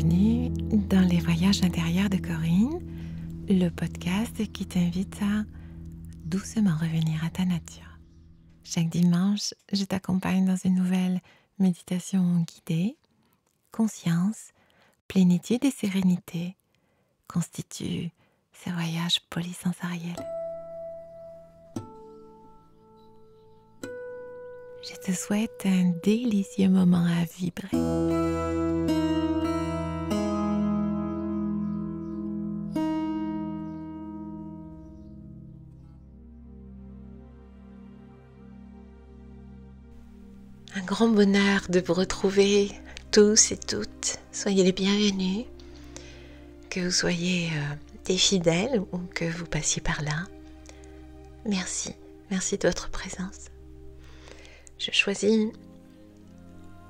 bienvenue dans les voyages intérieurs de Corinne, le podcast qui t'invite à doucement revenir à ta nature. Chaque dimanche, je t'accompagne dans une nouvelle méditation guidée. Conscience, plénitude et sérénité constituent ce voyage polysensoriel. Je te souhaite un délicieux moment à vibrer. Un grand bonheur de vous retrouver tous et toutes. Soyez les bienvenus. Que vous soyez des fidèles ou que vous passiez par là. Merci de votre présence. Je choisis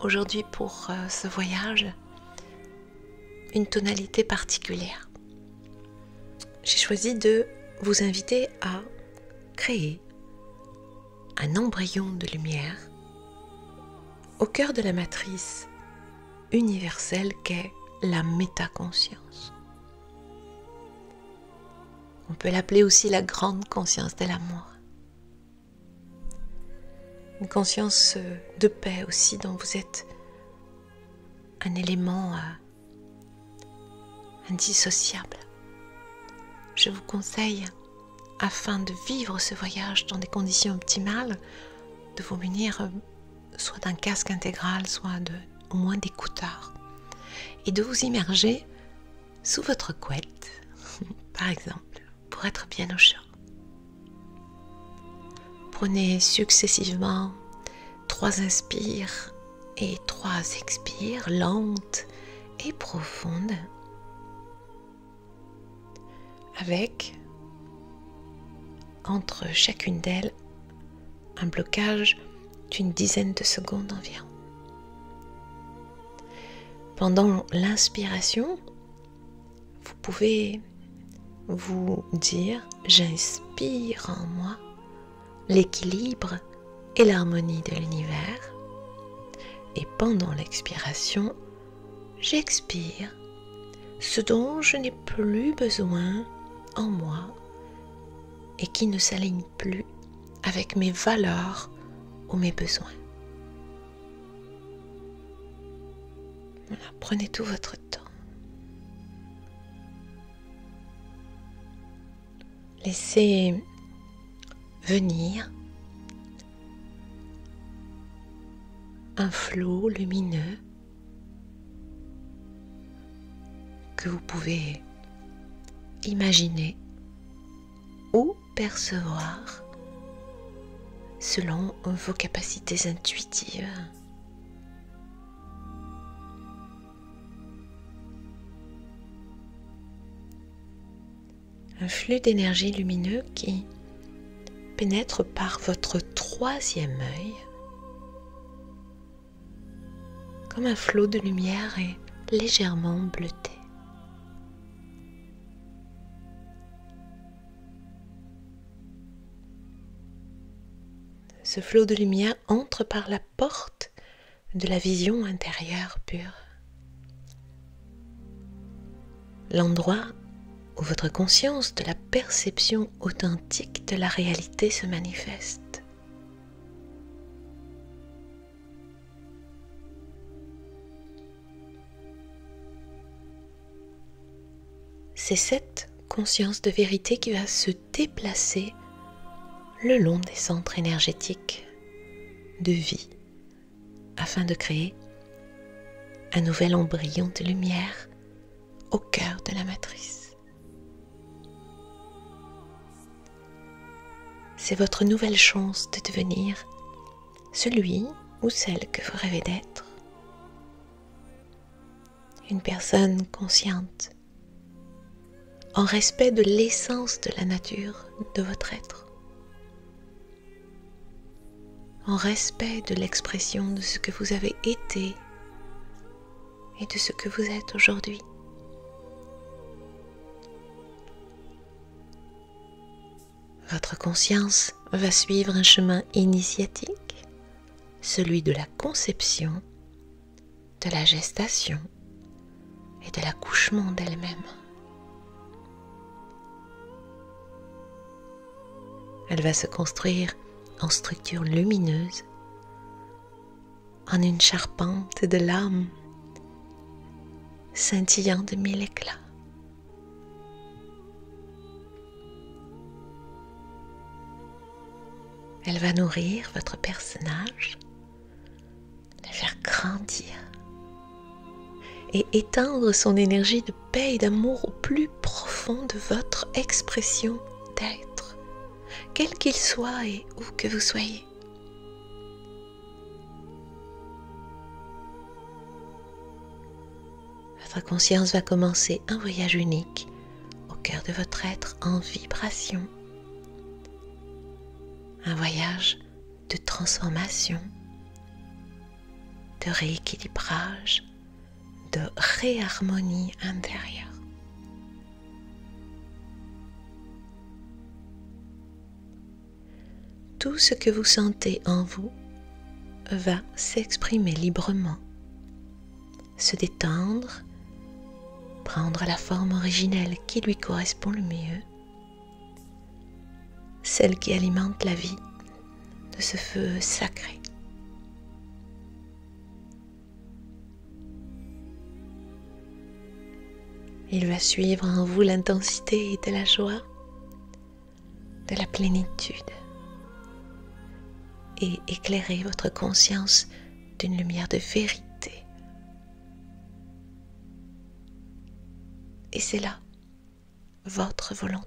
aujourd'hui pour ce voyage une tonalité particulière. J'ai choisi de vous inviter à créer un embryon de lumière au cœur de la matrice universelle qu'est la métaconscience. On peut l'appeler aussi la grande conscience de l'amour. Une conscience de paix aussi dont vous êtes un élément indissociable. Je vous conseille, afin de vivre ce voyage dans des conditions optimales, de vous munir soit d'un casque intégral, soit au moins d'écouteurs, et de vous immerger sous votre couette, par exemple, pour être bien au chaud. Prenez successivement 3 inspires et 3 expires, lentes et profondes, avec, entre chacune d'elles, un blocage d'une dizaine de secondes environ. Pendant l'inspiration, vous pouvez vous dire « J'inspire en moi l'équilibre et l'harmonie de l'univers » et pendant l'expiration, j'expire ce dont je n'ai plus besoin en moi et qui ne s'aligne plus avec mes valeurs ou mes besoins. Voilà, prenez tout votre temps. Laissez venir un flot lumineux que vous pouvez imaginer ou percevoir selon vos capacités intuitives. Un flux d'énergie lumineux qui pénètre par votre 3e œil, comme un flot de lumière est légèrement bleuté. Ce flot de lumière entre par la porte de la vision intérieure pure. L'endroit où votre conscience de la perception authentique de la réalité se manifeste. C'est cette conscience de vérité qui va se déplacer le long des centres énergétiques de vie afin de créer un nouvel embryon de lumière au cœur de la matrice. C'est votre nouvelle chance de devenir celui ou celle que vous rêvez d'être. Une personne consciente, en respect de l'essence de la nature de votre être, en respect de l'expression de ce que vous avez été et de ce que vous êtes aujourd'hui. Votre conscience va suivre un chemin initiatique, celui de la conception, de la gestation et de l'accouchement d'elle-même. Elle va se construire en structure lumineuse, en une charpente de l'âme scintillant de mille éclats. Elle va nourrir votre personnage, le faire grandir et étendre son énergie de paix et d'amour au plus profond de votre expression d'être, quel qu'il soit et où que vous soyez. Votre conscience va commencer un voyage unique au cœur de votre être en vibration. Un voyage de transformation, de rééquilibrage, de réharmonie intérieure. Tout ce que vous sentez en vous va s'exprimer librement, se détendre, prendre la forme originelle qui lui correspond le mieux, celle qui alimente la vie de ce feu sacré. Il va suivre en vous l'intensité de la joie, de la plénitude et éclairer votre conscience d'une lumière de vérité. Et c'est là votre volonté.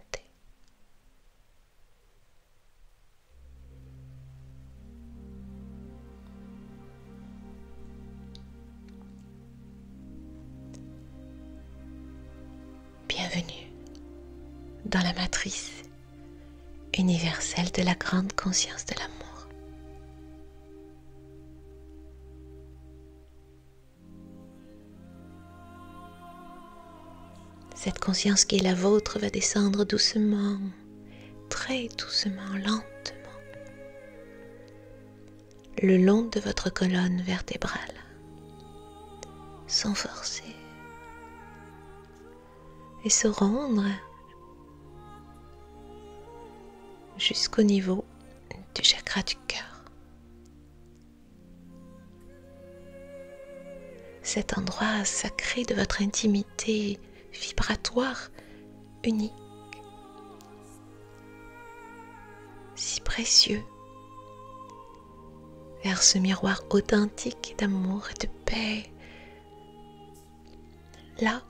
Bienvenue dans la matrice universelle de la grande conscience de l'amour. Cette conscience qui est la vôtre va descendre doucement, très doucement, lentement, le long de votre colonne vertébrale, sans forcer, et se rendre jusqu'au niveau du chakra du cœur. Cet endroit sacré de votre intimité vibratoire unique, si précieux, vers ce miroir authentique d'amour et de paix, là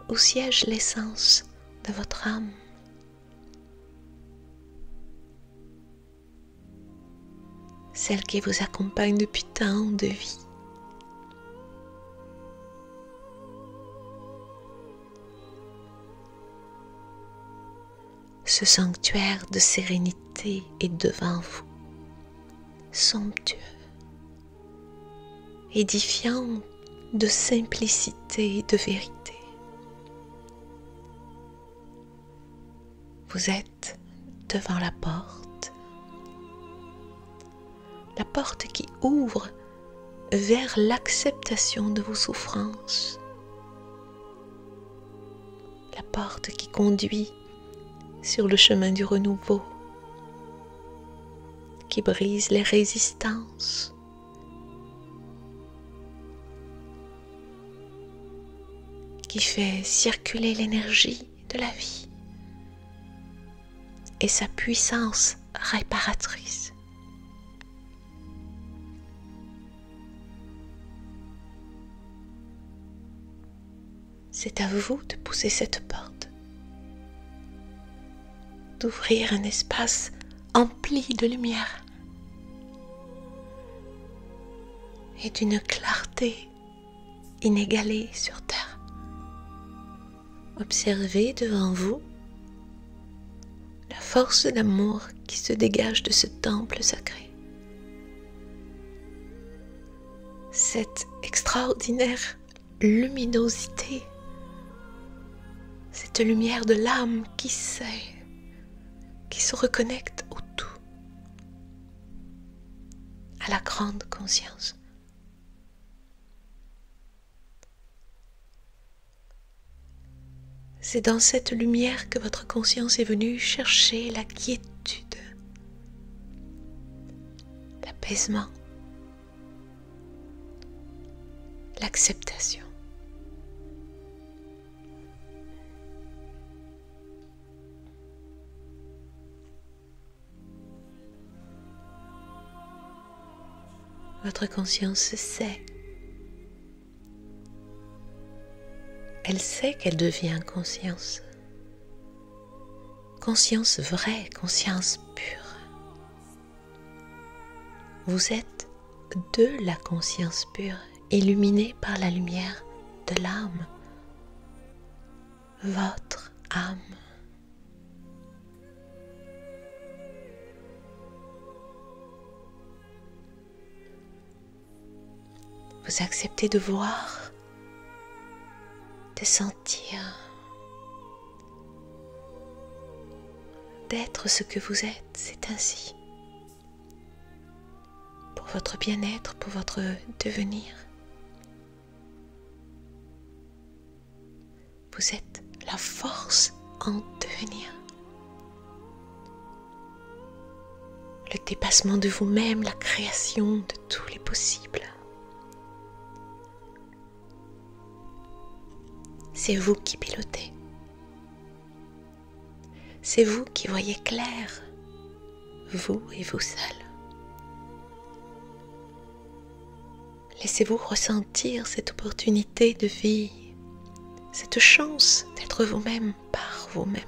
où siège l'essence de votre âme. Celle qui vous accompagne depuis tant de vies. Ce sanctuaire de sérénité est devant vous, somptueux, édifiant de simplicité et de vérité. Vous êtes devant la porte qui ouvre vers l'acceptation de vos souffrances, la porte qui conduit sur le chemin du renouveau, qui brise les résistances, qui fait circuler l'énergie de la vie et sa puissance réparatrice. C'est à vous de pousser cette porte, d'ouvrir un espace empli de lumière et d'une clarté inégalée sur terre. Observez devant vous la force d'amour qui se dégage de ce temple sacré. Cette extraordinaire luminosité, cette lumière de l'âme qui sait, qui se reconnecte au tout, à la grande conscience. C'est dans cette lumière que votre conscience est venue chercher la quiétude, l'apaisement, l'acceptation. Votre conscience sait. Elle sait qu'elle devient conscience. Conscience vraie, conscience pure. Vous êtes de la conscience pure, illuminée par la lumière de l'âme. Votre âme. Vous acceptez de voir, de sentir, d'être ce que vous êtes, c'est ainsi. Pour votre bien-être, pour votre devenir. Vous êtes la force en devenir. Le dépassement de vous-même, la création de tous les possibles. C'est vous qui pilotez. C'est vous qui voyez clair, vous et vous seul. Laissez-vous ressentir cette opportunité de vie, cette chance d'être vous-même par vous-même.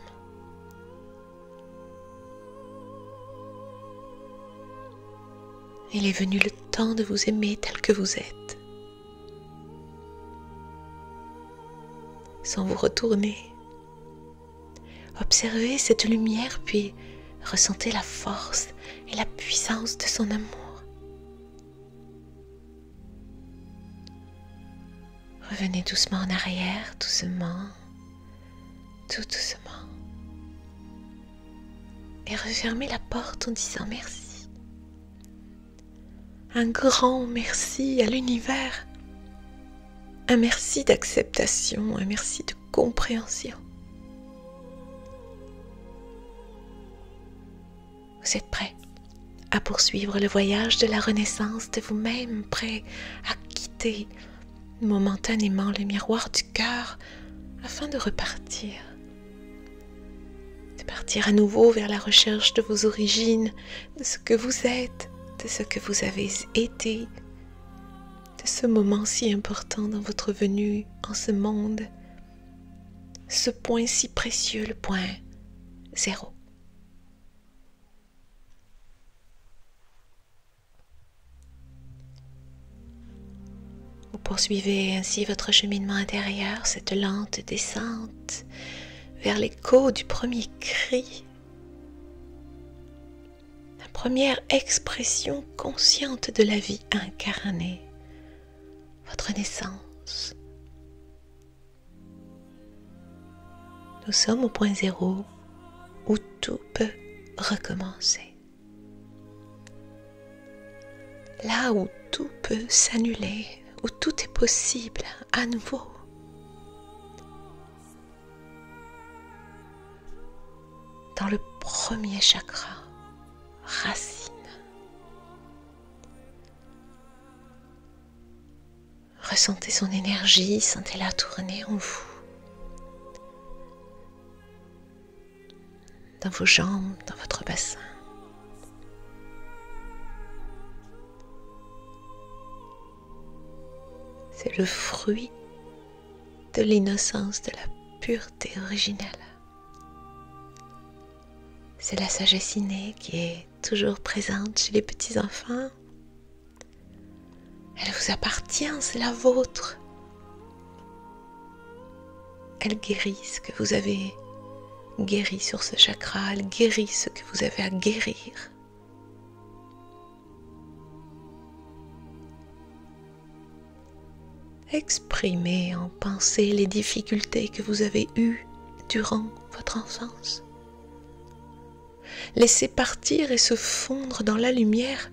Il est venu le temps de vous aimer tel que vous êtes. Sans vous retourner. Observez cette lumière puis ressentez la force et la puissance de son amour. Revenez doucement en arrière, doucement, tout doucement. Et refermez la porte en disant merci. Un grand merci à l'univers. Un merci d'acceptation, un merci de compréhension. Vous êtes prêt à poursuivre le voyage de la renaissance de vous-même, prêt à quitter momentanément le miroir du cœur afin de repartir. De partir à nouveau vers la recherche de vos origines, de ce que vous êtes, de ce que vous avez été, de ce moment si important dans votre venue en ce monde, ce point si précieux, le point 0. Vous poursuivez ainsi votre cheminement intérieur, cette lente descente vers l'écho du premier cri, la première expression consciente de la vie incarnée, votre naissance. Nous sommes au point 0 où tout peut recommencer. Là où tout peut s'annuler, où tout est possible à nouveau. Dans le premier chakra, racine. Ressentez son énergie, sentez-la tourner en vous. Dans vos jambes, dans votre bassin. C'est le fruit de l'innocence, de la pureté originelle. C'est la sagesse innée qui est toujours présente chez les petits-enfants. Elle vous appartient, c'est la vôtre. Elle guérit ce que vous avez guéri sur ce chakra, elle guérit ce que vous avez à guérir. Exprimez en pensée les difficultés que vous avez eues durant votre enfance. Laissez partir et se fondre dans la lumière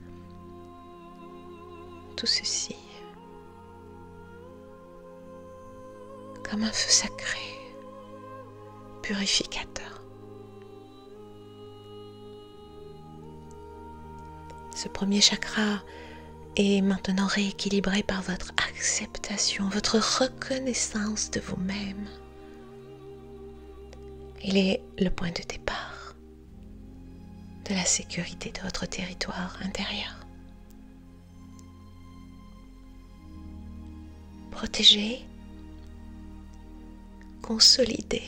tout ceci comme un feu sacré, purificateur. Ce premier chakra est maintenant rééquilibré par votre acceptation, votre reconnaissance de vous-même. Il est le point de départ de la sécurité de votre territoire intérieur. Protégé, consolidé,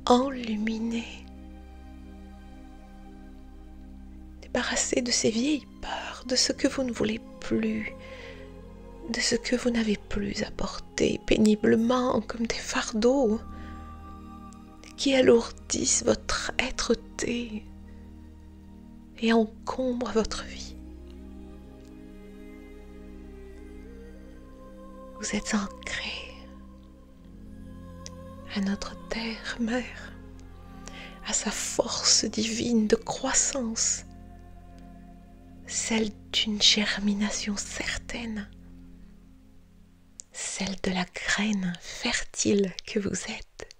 enluminé, débarrassé de ces vieilles peurs, de ce que vous ne voulez plus, de ce que vous n'avez plus à porter péniblement comme des fardeaux qui alourdissent votre être-té et encombrent votre vie. Vous êtes ancré à notre terre-mère, à sa force divine de croissance, celle d'une germination certaine, celle de la graine fertile que vous êtes.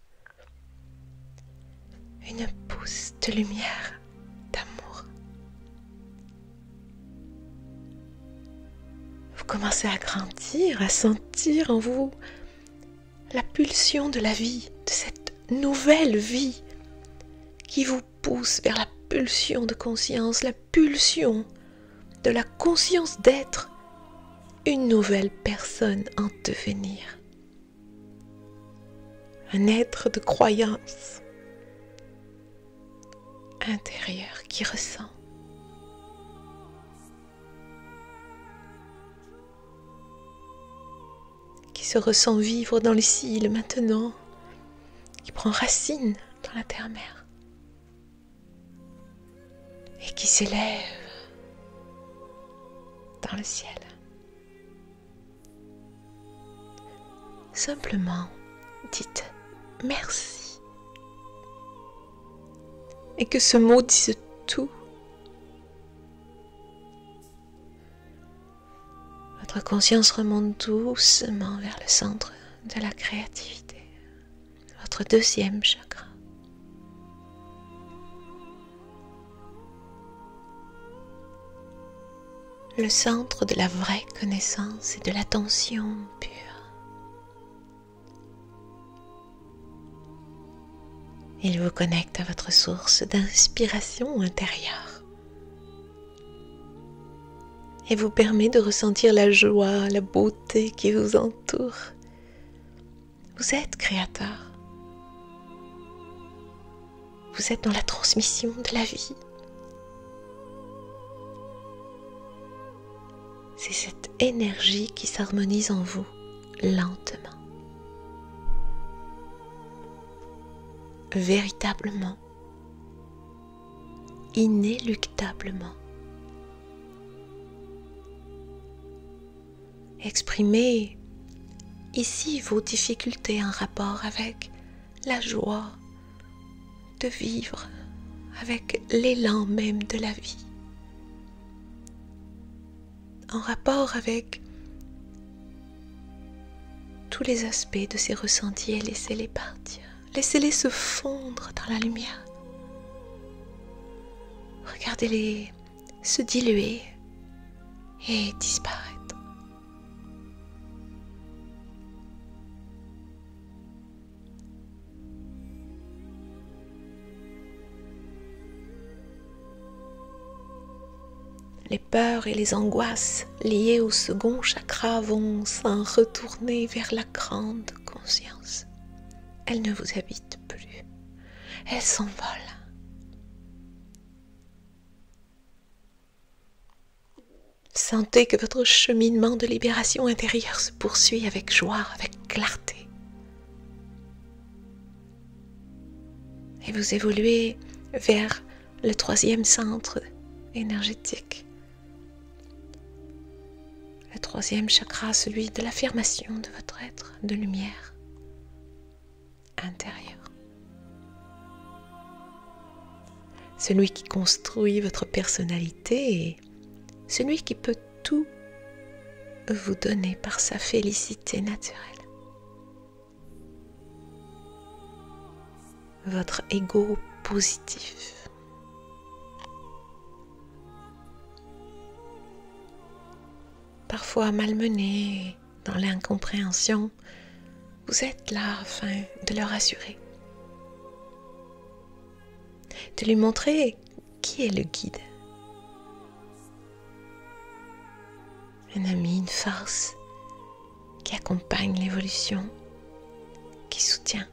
Une pousse de lumière, d'amour. Vous commencez à grandir, à sentir en vous la pulsion de la vie, de cette nouvelle vie qui vous pousse vers la pulsion de conscience, la pulsion de la conscience d'être une nouvelle personne en devenir. Un être de croyance intérieur qui ressent. Qui se ressent vivre dans l'ici et le maintenant, qui prend racine dans la terre-mère et qui s'élève dans le ciel. Simplement, dites merci. Et que ce mot dise tout. Votre conscience remonte doucement vers le centre de la créativité, votre deuxième chakra. Le centre de la vraie connaissance et de l'attention pure. Il vous connecte à votre source d'inspiration intérieure et vous permet de ressentir la joie, la beauté qui vous entoure. Vous êtes créateur. Vous êtes dans la transmission de la vie. C'est cette énergie qui s'harmonise en vous lentement. Véritablement, inéluctablement. Exprimez ici vos difficultés en rapport avec la joie de vivre, avec l'élan même de la vie, en rapport avec tous les aspects de ces ressentis et laissez-les partir. Laissez-les se fondre dans la lumière. Regardez-les se diluer et disparaître. Les peurs et les angoisses liées au second chakra vont s'en retourner vers la grande conscience. Elles ne vous habitent plus. Elles s'envolent. Sentez que votre cheminement de libération intérieure se poursuit avec joie, avec clarté. Et vous évoluez vers le troisième centre énergétique. Le troisième chakra, celui de l'affirmation de votre être de lumière intérieur. Celui qui construit votre personnalité et celui qui peut tout vous donner par sa félicité naturelle. votre ego positif. Parfois malmené dans l'incompréhension, vous êtes là afin de le rassurer, de lui montrer qui est le guide. Un ami, une force qui accompagne l'évolution, qui soutient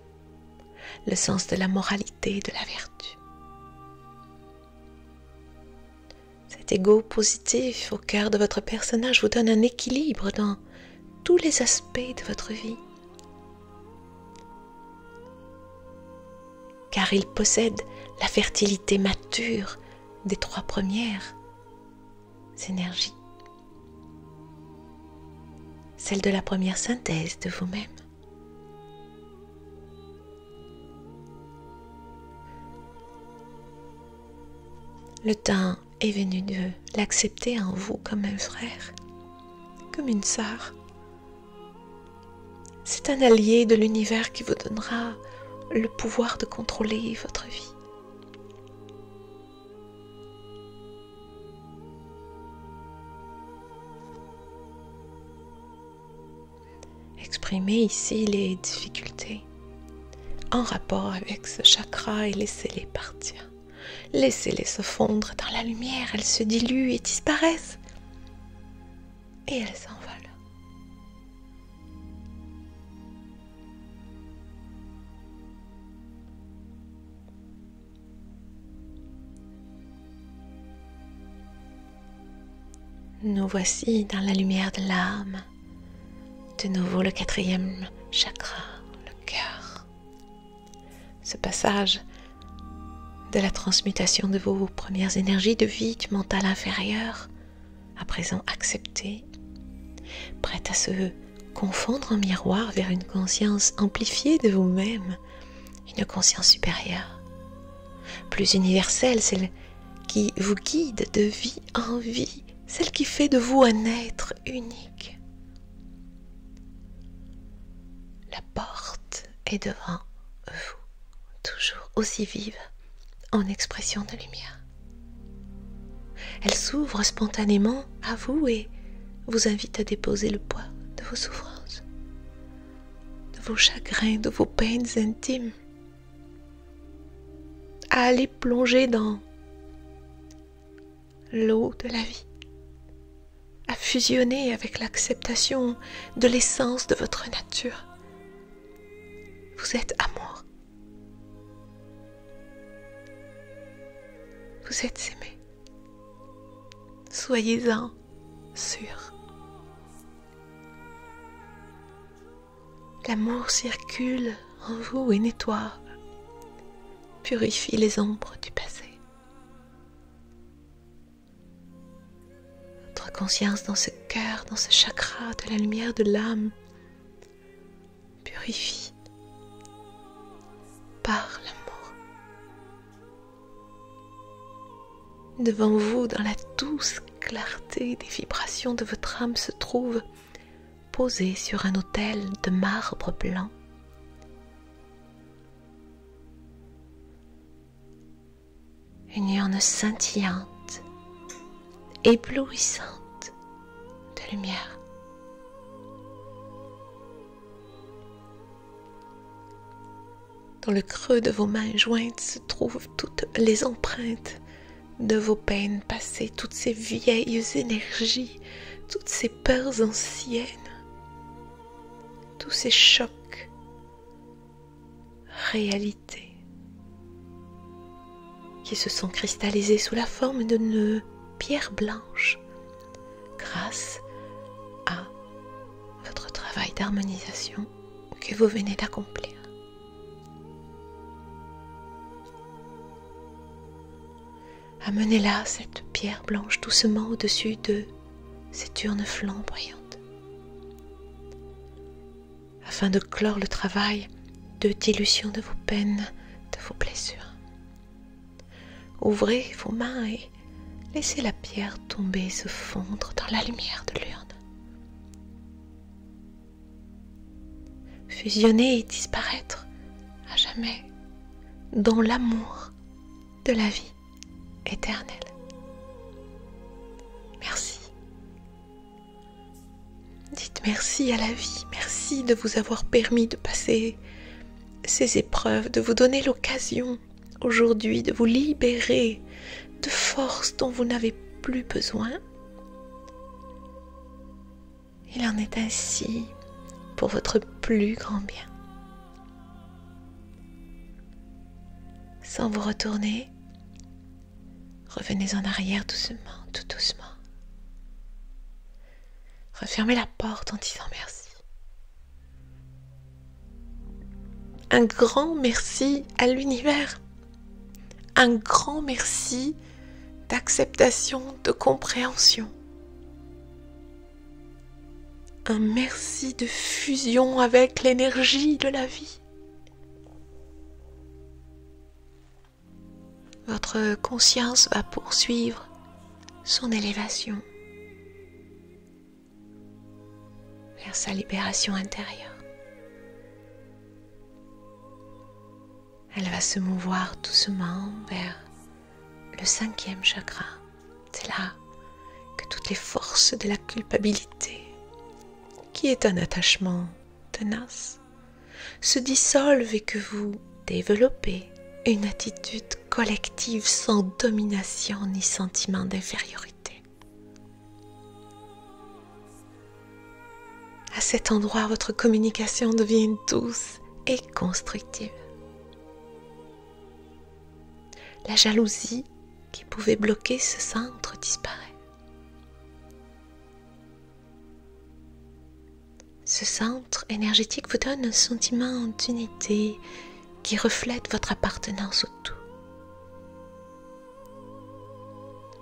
le sens de la moralité et de la vertu. Cet ego positif au cœur de votre personnage vous donne un équilibre dans tous les aspects de votre vie. Car il possède la fertilité mature des 3 premières énergies. Celle de la première synthèse de vous-même. Le temps est venu de l'accepter en vous comme un frère, comme une sœur. C'est un allié de l'univers qui vous donnera le pouvoir de contrôler votre vie. Exprimez ici les difficultés en rapport avec ce chakra et laissez-les partir. Laissez-les se fondre dans la lumière, elles se diluent et disparaissent. Et elles s'envolent. Nous voici dans la lumière de l'âme. De nouveau le 4e chakra, le cœur. Ce passage de la transmutation de vos premières énergies de vie du mental inférieur, à présent accepté, prête à se confondre en miroir vers une conscience amplifiée de vous-même, une conscience supérieure, plus universelle, celle qui vous guide de vie en vie, celle qui fait de vous un être unique. La porte est devant vous, toujours aussi vive, en expression de lumière. Elle s'ouvre spontanément à vous et vous invite à déposer le poids de vos souffrances, de vos chagrins, de vos peines intimes, à aller plonger dans l'eau de la vie, à fusionner avec l'acceptation de l'essence de votre nature. Vous êtes amour. Vous êtes aimé. Soyez-en sûr. L'amour circule en vous et nettoie, purifie les ombres du passé. Votre conscience dans ce cœur, dans ce chakra de la lumière de l'âme, purifie par l'amour. Devant vous, dans la douce clarté des vibrations de votre âme, se trouve posé sur un autel de marbre blanc. Une urne scintillante, éblouissante de lumière. Dans le creux de vos mains jointes se trouvent toutes les empreintes de vos peines passées, toutes ces vieilles énergies, toutes ces peurs anciennes, tous ces chocs, réalités qui se sont cristallisés sous la forme d'une pierre blanche grâce à votre travail d'harmonisation que vous venez d'accomplir. Amenez-la, cette pierre blanche, doucement au-dessus de cette urne flamboyante, afin de clore le travail de dilution de vos peines, de vos blessures. Ouvrez vos mains et laissez la pierre tomber, se fondre dans la lumière de l'urne. Fusionner et disparaître à jamais dans l'amour de la vie éternelle. Merci. Dites merci à la vie, merci de vous avoir permis de passer ces épreuves, de vous donner l'occasion aujourd'hui de vous libérer de forces dont vous n'avez plus besoin. Il en est ainsi pour votre plus grand bien. Sans vous retourner, revenez en arrière doucement, tout doucement. Refermez la porte en disant merci. Un grand merci à l'univers. Un grand merci d'acceptation, de compréhension. Un merci de fusion avec l'énergie de la vie. Votre conscience va poursuivre son élévation vers sa libération intérieure. Elle va se mouvoir doucement vers le 5e chakra. C'est là que toutes les forces de la culpabilité, qui est un attachement tenace, se dissolvent et que vous développez une attitude collective sans domination ni sentiment d'infériorité. À cet endroit, votre communication devient douce et constructive. La jalousie qui pouvait bloquer ce centre disparaît. Ce centre énergétique vous donne un sentiment d'unité qui reflète votre appartenance au tout.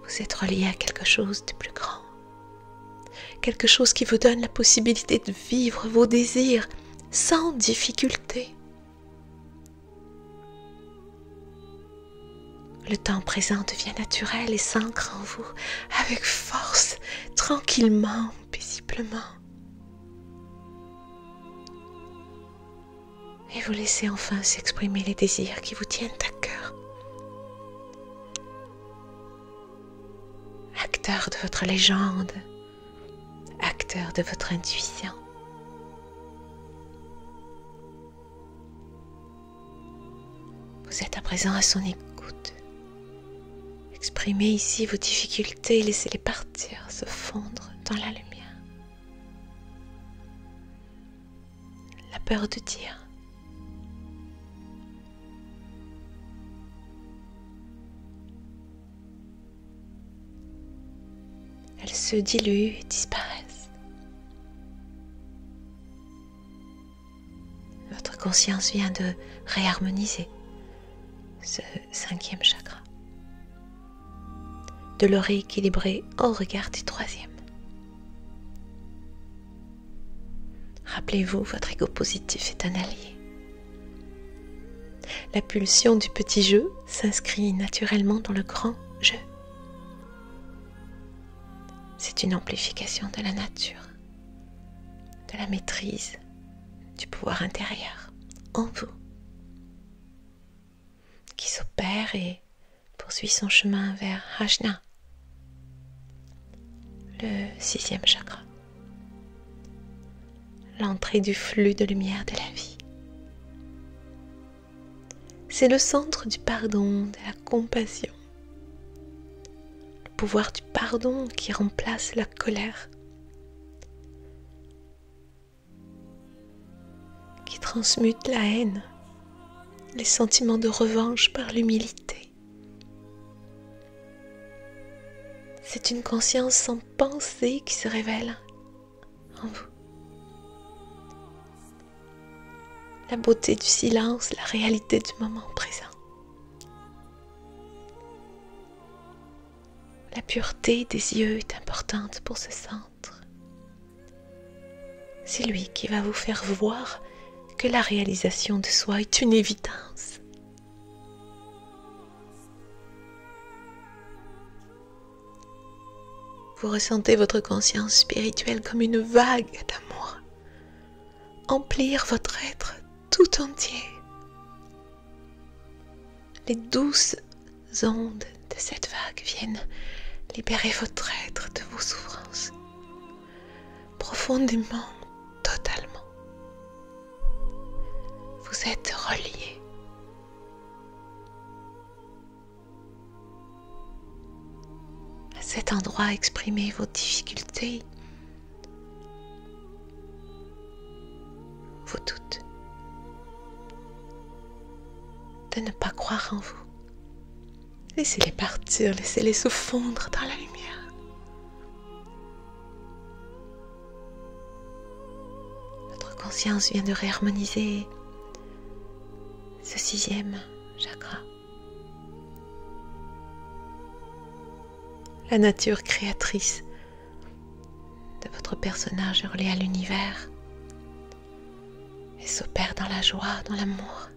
Vous êtes relié à quelque chose de plus grand. Quelque chose qui vous donne la possibilité de vivre vos désirs sans difficulté. Le temps présent devient naturel et s'ancre en vous avec force, tranquillement, paisiblement. Et vous laissez enfin s'exprimer les désirs qui vous tiennent à cœur. Acteur de votre légende, acteur de votre intuition. Vous êtes à présent à son écoute. Exprimez ici vos difficultés, laissez-les partir, se fondre dans la lumière. La peur de dire. Elles se diluent et disparaissent. Votre conscience vient de réharmoniser ce 5e chakra, de le rééquilibrer au regard du 3e. Rappelez-vous, votre ego positif est un allié. La pulsion du petit jeu s'inscrit naturellement dans le grand jeu. C'est une amplification de la nature, de la maîtrise, du pouvoir intérieur en vous, qui s'opère et poursuit son chemin vers Ajna, le 6e chakra, l'entrée du flux de lumière de la vie. C'est le centre du pardon, de la compassion, le pouvoir du pardon qui remplace la colère, qui transmute la haine, les sentiments de revanche par l'humilité. C'est une conscience sans pensée qui se révèle en vous. La beauté du silence, la réalité du moment présent. La pureté des yeux est importante pour ce centre. C'est lui qui va vous faire voir que la réalisation de soi est une évidence. Vous ressentez votre conscience spirituelle comme une vague d'amour emplir votre être tout entier. les douces ondes de cette vague viennent libérer votre être de vos souffrances, profondément, totalement. Vous êtes reliés. À cet endroit, exprimez vos difficultés, vos doutes, de ne pas croire en vous. Laissez-les partir, laissez-les se fondre dans la lumière. Votre conscience vient de réharmoniser ce 6e chakra. La nature créatrice de votre personnage est reliée à l'univers et s'opère dans la joie, dans l'amour.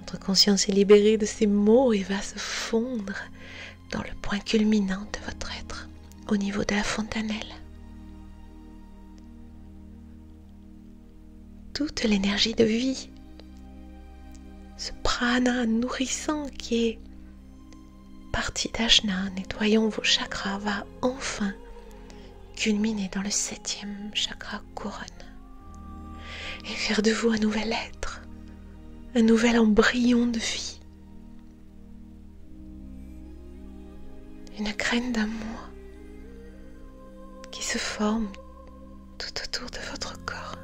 Votre conscience est libérée de ces mots et va se fondre dans le point culminant de votre être, au niveau de la fontanelle. Toute l'énergie de vie, ce prana nourrissant qui est parti d'Ajna, nettoyant vos chakras, va enfin culminer dans le 7e chakra couronne et faire de vous un nouvel être, un nouvel embryon de vie, une graine d'amour qui se forme tout autour de votre corps,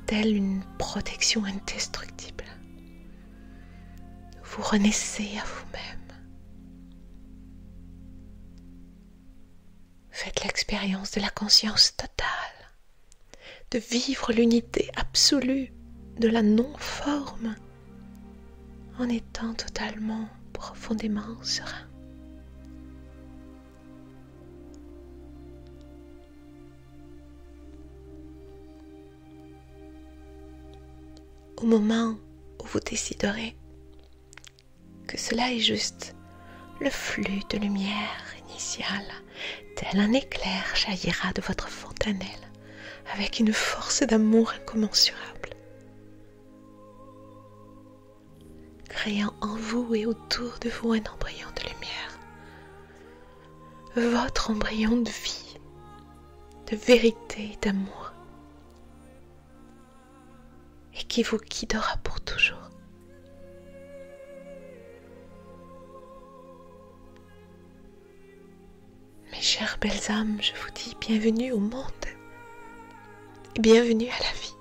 telle une protection indestructible. Vous renaissez à vous-même. Faites l'expérience de la conscience totale, de vivre l'unité absolue de la non-forme en étant totalement, profondément serein. Au moment où vous déciderez que cela est juste, le flux de lumière initiale, tel un éclair, jaillira de votre fontanelle avec une force d'amour incommensurable, créant en vous et autour de vous un embryon de lumière, votre embryon de vie, de vérité et d'amour, et qui vous guidera pour toujours. Mes chères belles âmes, je vous dis bienvenue au monde et bienvenue à la vie.